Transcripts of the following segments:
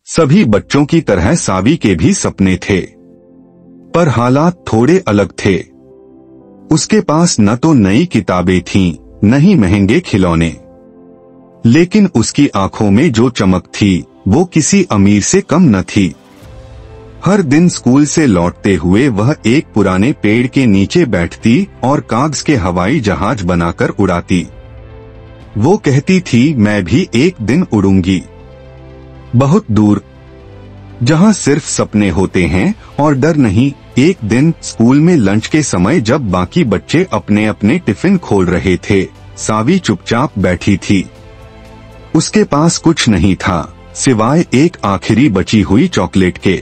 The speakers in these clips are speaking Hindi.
सभी बच्चों की तरह सावी के भी सपने थे, पर हालात थोड़े अलग थे। उसके पास न तो नई किताबें थीं, न ही महंगे खिलौने, लेकिन उसकी आंखों में जो चमक थी वो किसी अमीर से कम न थी। हर दिन स्कूल से लौटते हुए वह एक पुराने पेड़ के नीचे बैठती और कागज के हवाई जहाज बनाकर उड़ाती। वो कहती थी, मैं भी एक दिन उड़ूंगी, बहुत दूर, जहां सिर्फ सपने होते हैं और डर नहीं। एक दिन स्कूल में लंच के समय जब बाकी बच्चे अपने अपने टिफिन खोल रहे थे, सावी चुपचाप बैठी थी। उसके पास कुछ नहीं था सिवाय एक आखिरी बची हुई चॉकलेट के।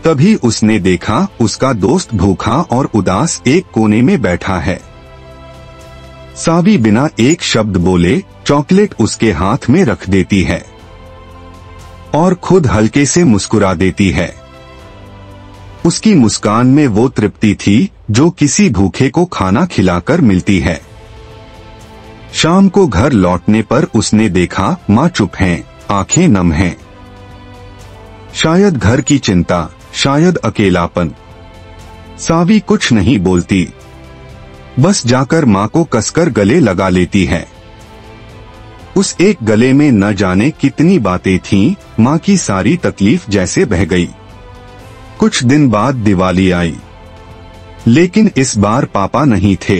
तभी उसने देखा उसका दोस्त भूखा और उदास एक कोने में बैठा है। सावी बिना एक शब्द बोले चॉकलेट उसके हाथ में रख देती है और खुद हल्के से मुस्कुरा देती है। उसकी मुस्कान में वो तृप्ति थी जो किसी भूखे को खाना खिलाकर मिलती है। शाम को घर लौटने पर उसने देखा माँ चुप हैं, आंखें नम हैं। शायद घर की चिंता, शायद अकेलापन। सावी कुछ नहीं बोलती, बस जाकर माँ को कसकर गले लगा लेती है। उस एक गले में न जाने कितनी बातें थीं, माँ की सारी तकलीफ जैसे बह गई। कुछ दिन बाद दिवाली आई, लेकिन इस बार पापा नहीं थे।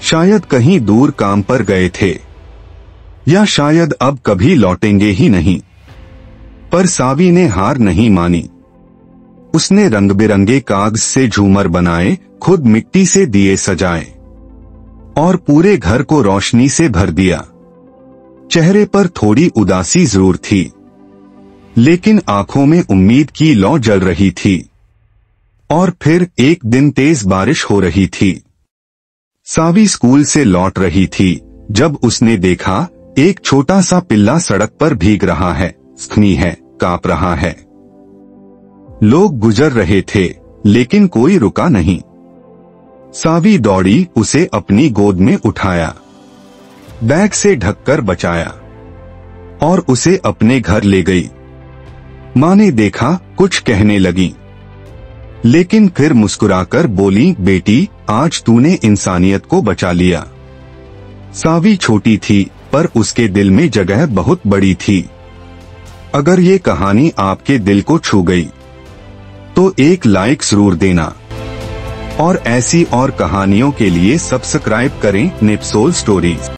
शायद कहीं दूर काम पर गए थे, या शायद अब कभी लौटेंगे ही नहीं। पर सावी ने हार नहीं मानी। उसने रंग बिरंगे कागज से झूमर बनाए, खुद मिट्टी से दिए सजाए और पूरे घर को रोशनी से भर दिया। चेहरे पर थोड़ी उदासी जरूर थी, लेकिन आंखों में उम्मीद की लौ जल रही थी। और फिर एक दिन तेज बारिश हो रही थी। सावी स्कूल से लौट रही थी जब उसने देखा एक छोटा सा पिल्ला सड़क पर भीग रहा है, जख्मी है, कांप रहा है। लोग गुजर रहे थे, लेकिन कोई रुका नहीं। सावी दौड़ी, उसे अपनी गोद में उठाया, बैग से ढककर बचाया और उसे अपने घर ले गई। माँ ने देखा, कुछ कहने लगी, लेकिन फिर मुस्कुराकर बोली, बेटी, आज तूने इंसानियत को बचा लिया। सावी छोटी थी, पर उसके दिल में जगह बहुत बड़ी थी। अगर ये कहानी आपके दिल को छू गई, तो एक लाइक जरूर देना और ऐसी और कहानियों के लिए सब्सक्राइब करें निप्सोल स्टोरीज।